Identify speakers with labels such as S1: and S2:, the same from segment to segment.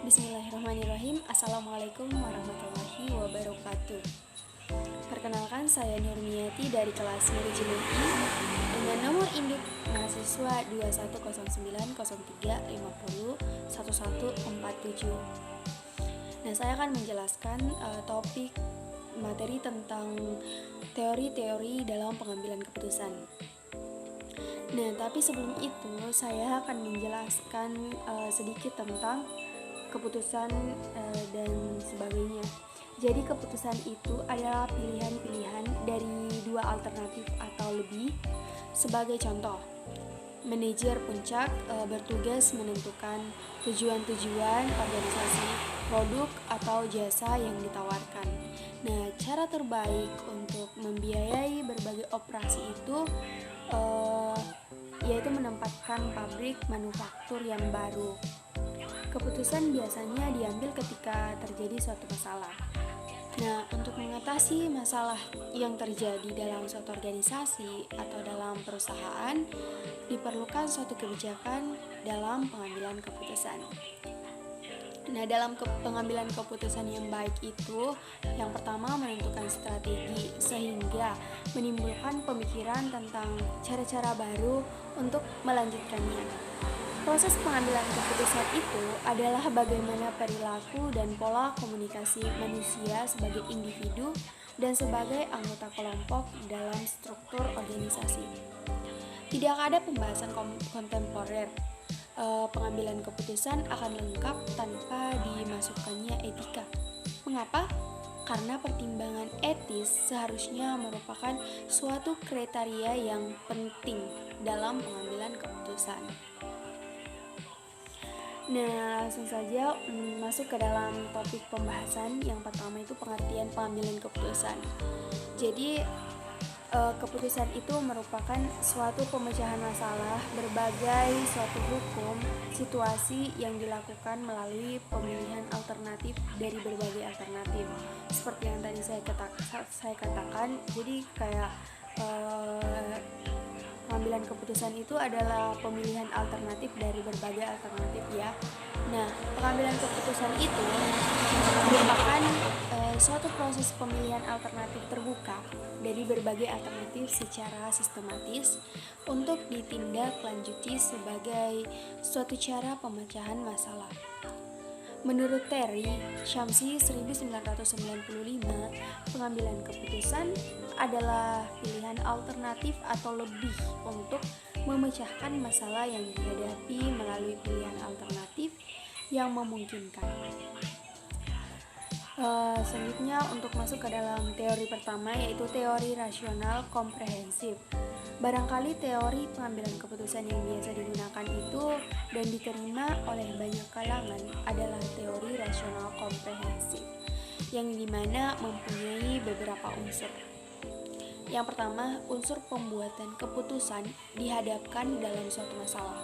S1: Bismillahirrahmanirrahim. Assalamualaikum warahmatullahi wabarakatuh. Perkenalkan, saya Nurmiati dari kelas Manajemen I dengan nomor induk mahasiswa 210903501147. Nah, saya akan menjelaskan topik materi tentang teori-teori dalam pengambilan keputusan. Nah, tapi sebelum itu saya akan menjelaskan sedikit tentang keputusan dan sebagainya. Jadi keputusan itu adalah pilihan-pilihan dari dua alternatif atau lebih. Sebagai contoh, manajer puncak bertugas menentukan tujuan-tujuan organisasi, produk atau jasa yang ditawarkan. Nah, cara terbaik untuk membiayai berbagai operasi itu yaitu menempatkan pabrik manufaktur yang baru. Keputusan biasanya diambil ketika terjadi suatu masalah. Nah, untuk mengatasi masalah yang terjadi dalam suatu organisasi atau dalam perusahaan, diperlukan suatu kebijakan dalam pengambilan keputusan. Nah, dalam pengambilan keputusan yang baik itu, yang pertama menentukan strategi sehingga menimbulkan pemikiran tentang cara-cara baru untuk melanjutkannya. Proses pengambilan keputusan itu adalah bagaimana perilaku dan pola komunikasi manusia sebagai individu dan sebagai anggota kelompok dalam struktur organisasi. Tidak ada pembahasan kontemporer. Pengambilan keputusan akan lengkap tanpa dimasukkannya etika. Mengapa? Karena pertimbangan etis seharusnya merupakan suatu kriteria yang penting dalam pengambilan keputusan. Nah, langsung saja masuk ke dalam topik pembahasan. Yang pertama itu pengertian pengambilan keputusan. Jadi keputusan itu merupakan suatu pemecahan masalah berbagai suatu hukum, situasi yang dilakukan melalui pemilihan alternatif dari berbagai alternatif. Seperti yang tadi saya katakan, jadi kayak pengambilan keputusan itu adalah pemilihan alternatif dari berbagai alternatif ya. Nah, pengambilan keputusan itu merupakan suatu proses pemilihan alternatif terbuka dari berbagai alternatif secara sistematis untuk ditindaklanjuti sebagai suatu cara pemecahan masalah. Menurut Terry Shamsi 1995, pengambilan keputusan adalah pilihan alternatif atau lebih untuk memecahkan masalah yang dihadapi melalui pilihan alternatif yang memungkinkan. Selanjutnya untuk masuk ke dalam teori pertama, yaitu teori rasional komprehensif. Barangkali teori pengambilan keputusan yang biasa digunakan itu dan diterima oleh banyak kalangan adalah teori rasional komprehensif, yang dimana mempunyai beberapa unsur. Yang pertama, unsur pembuatan keputusan dihadapkan dalam suatu masalah.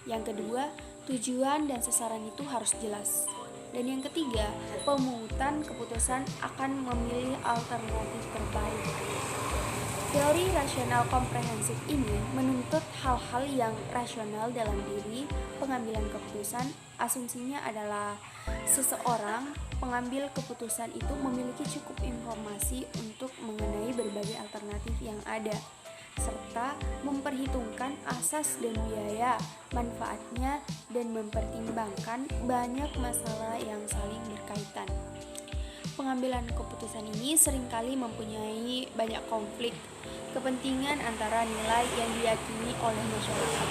S1: Yang kedua, tujuan dan sasaran itu harus jelas. Dan yang ketiga, pemungutan keputusan akan memilih alternatif terbaik. Teori rasional komprehensif ini menuntut hal-hal yang rasional dalam diri pengambilan keputusan. Asumsinya adalah seseorang pengambil keputusan itu memiliki cukup informasi untuk mengenai berbagai alternatif yang ada, serta memperhitungkan asas dan biaya manfaatnya dan mempertimbangkan banyak masalah yang saling berkaitan. Pengambilan keputusan ini seringkali mempunyai banyak konflik kepentingan antara nilai yang diyakini oleh masyarakat.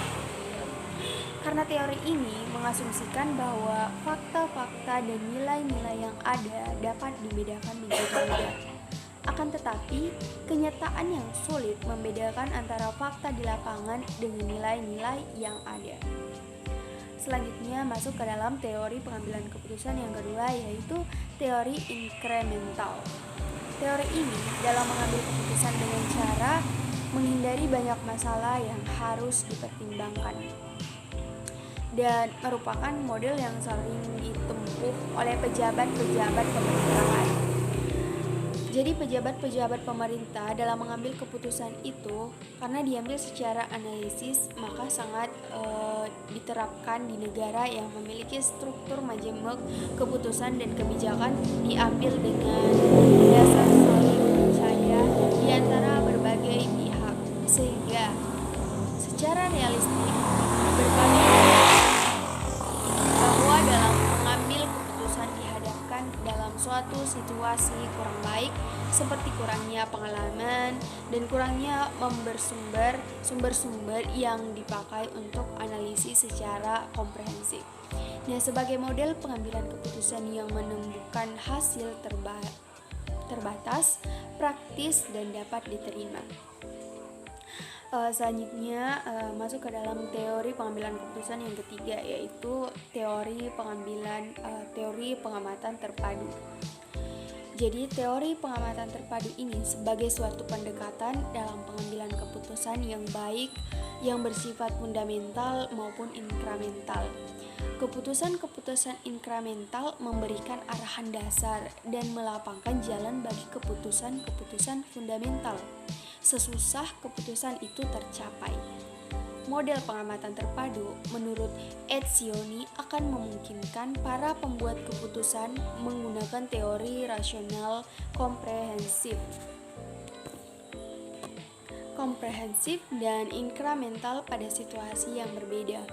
S1: Karena teori ini mengasumsikan bahwa fakta-fakta dan nilai-nilai yang ada dapat dibedakan menjadi mudah. Akan tetapi, kenyataan yang sulit membedakan antara fakta di lapangan dengan nilai-nilai yang ada. Selanjutnya masuk ke dalam teori pengambilan keputusan yang kedua, yaitu teori inkremental. Teori ini dalam mengambil keputusan dengan cara menghindari banyak masalah yang harus dipertimbangkan dan merupakan model yang sering ditempuh oleh pejabat-pejabat pemerintahan. Jadi pejabat-pejabat pemerintah dalam mengambil keputusan itu karena diambil secara analisis maka sangat diterapkan di negara yang memiliki struktur majemuk keputusan dan kebijakan diambil dengan dasar saling percaya di antara berbagai pihak sehingga secara realistik berbagai bahwa dalam mengambil keputusan dihadapkan dalam suatu situasi kurang baik seperti kurangnya pengalaman dan kurangnya sumber-sumber yang dipakai untuk analisis secara komprehensif. Nah, sebagai model pengambilan keputusan yang menemukan hasil terbatas, praktis dan dapat diterima. Selanjutnya masuk ke dalam teori pengambilan keputusan yang ketiga, yaitu teori pengamatan terpadu. Jadi teori pengamatan terpadu ini sebagai suatu pendekatan dalam pengambilan keputusan yang baik yang bersifat fundamental maupun inkramental. Keputusan-keputusan inkramental memberikan arahan dasar dan melapangkan jalan bagi keputusan-keputusan fundamental sesusah keputusan itu tercapai. Model pengamatan terpadu menurut Etzioni akan memungkinkan para pembuat keputusan menggunakan teori rasional komprehensif dan inkramental pada situasi yang berbeda.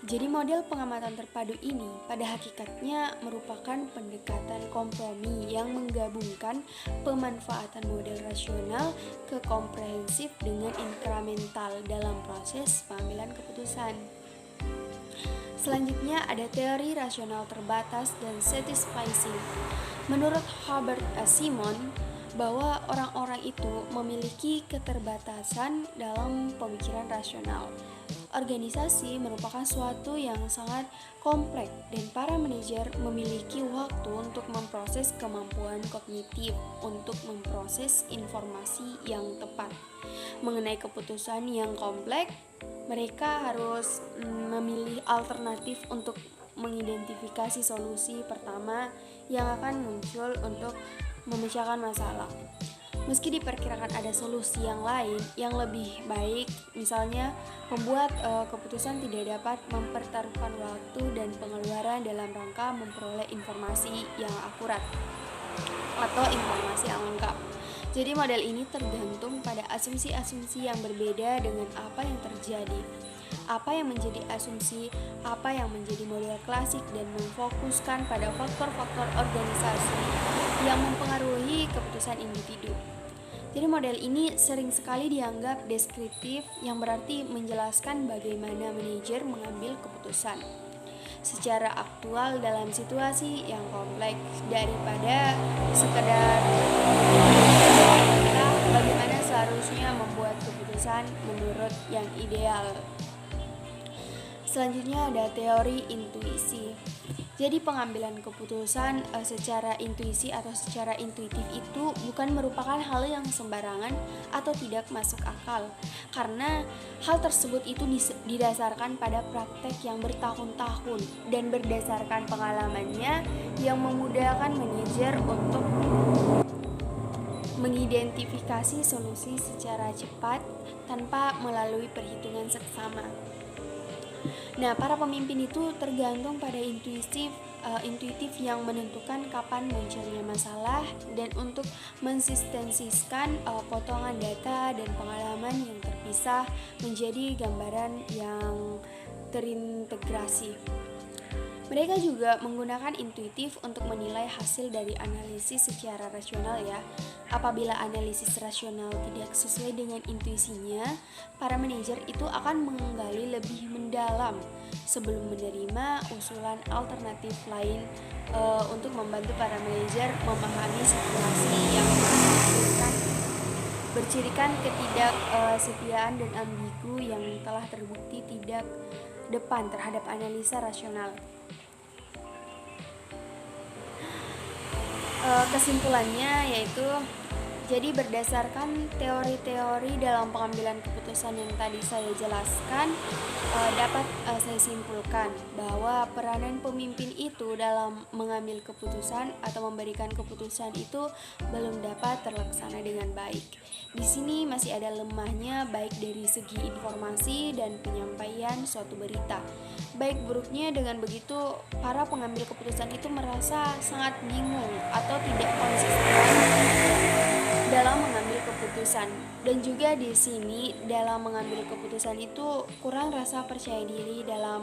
S1: Jadi model pengamatan terpadu ini pada hakikatnya merupakan pendekatan kompromi yang menggabungkan pemanfaatan model rasional ke komprehensif dengan inkramental dalam proses pengambilan keputusan. Selanjutnya ada teori rasional terbatas dan satisficing. Menurut Herbert Simon, bahwa orang-orang itu memiliki keterbatasan dalam pemikiran rasional. Organisasi merupakan suatu yang sangat kompleks dan para manajer memiliki waktu untuk memproses kemampuan kognitif untuk memproses informasi yang tepat. Mengenai keputusan yang kompleks, mereka harus memilih alternatif untuk mengidentifikasi solusi pertama yang akan muncul untuk memecahkan masalah. Meski diperkirakan ada solusi yang lain yang lebih baik, misalnya pembuat keputusan tidak dapat mempertaruhkan waktu dan pengeluaran dalam rangka memperoleh informasi yang akurat atau informasi yang lengkap. Jadi model ini tergantung pada asumsi-asumsi yang berbeda dengan apa yang terjadi. Apa yang menjadi asumsi, apa yang menjadi model klasik dan memfokuskan pada faktor-faktor organisasi yang mempengaruhi keputusan individu. Jadi model ini sering sekali dianggap deskriptif yang berarti menjelaskan bagaimana manajer mengambil keputusan secara aktual dalam situasi yang kompleks daripada sekedar bagaimana seharusnya membuat keputusan menurut yang ideal. Selanjutnya ada teori intuisi. Jadi pengambilan keputusan secara intuisi atau secara intuitif itu bukan merupakan hal yang sembarangan atau tidak masuk akal, karena hal tersebut itu didasarkan pada praktek yang bertahun-tahun dan berdasarkan pengalamannya yang memudahkan manajer untuk mengidentifikasi solusi secara cepat tanpa melalui perhitungan seksama. Nah, para pemimpin itu tergantung pada intuitif yang menentukan kapan munculnya masalah dan untuk mensintesiskan potongan data dan pengalaman yang terpisah menjadi gambaran yang terintegrasi. Mereka juga menggunakan intuitif untuk menilai hasil dari analisis secara rasional ya. Apabila analisis rasional tidak sesuai dengan intuisinya, para manajer itu akan menggali lebih mendalam sebelum menerima usulan alternatif lain untuk membantu para manajer memahami situasi yang bercirikan ketidaksetiaan dan ambigu yang telah terbukti tidak depan terhadap analisa rasional. Kesimpulannya yaitu Jadi berdasarkan teori-teori dalam pengambilan keputusan yang tadi saya jelaskan, dapat saya simpulkan bahwa peranan pemimpin itu dalam mengambil keputusan atau memberikan keputusan itu belum dapat terlaksana dengan baik. Di sini masih ada lemahnya baik dari segi informasi dan penyampaian suatu berita. Baik buruknya dengan begitu, para pengambil keputusan itu merasa sangat bingung atau tidak konsisten dalam mengambil keputusan, dan juga di sini dalam mengambil keputusan itu kurang rasa percaya diri dalam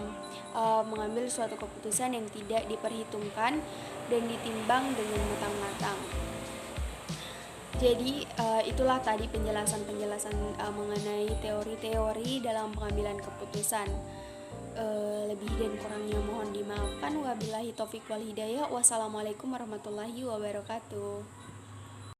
S1: mengambil suatu keputusan yang tidak diperhitungkan dan ditimbang dengan matang-matang. Jadi itulah tadi penjelasan-penjelasan mengenai teori-teori dalam pengambilan keputusan. Lebih dan kurangnya mohon dimaafkan. Wabillahi taufik wal hidayah. Wassalamualaikum warahmatullahi wabarakatuh.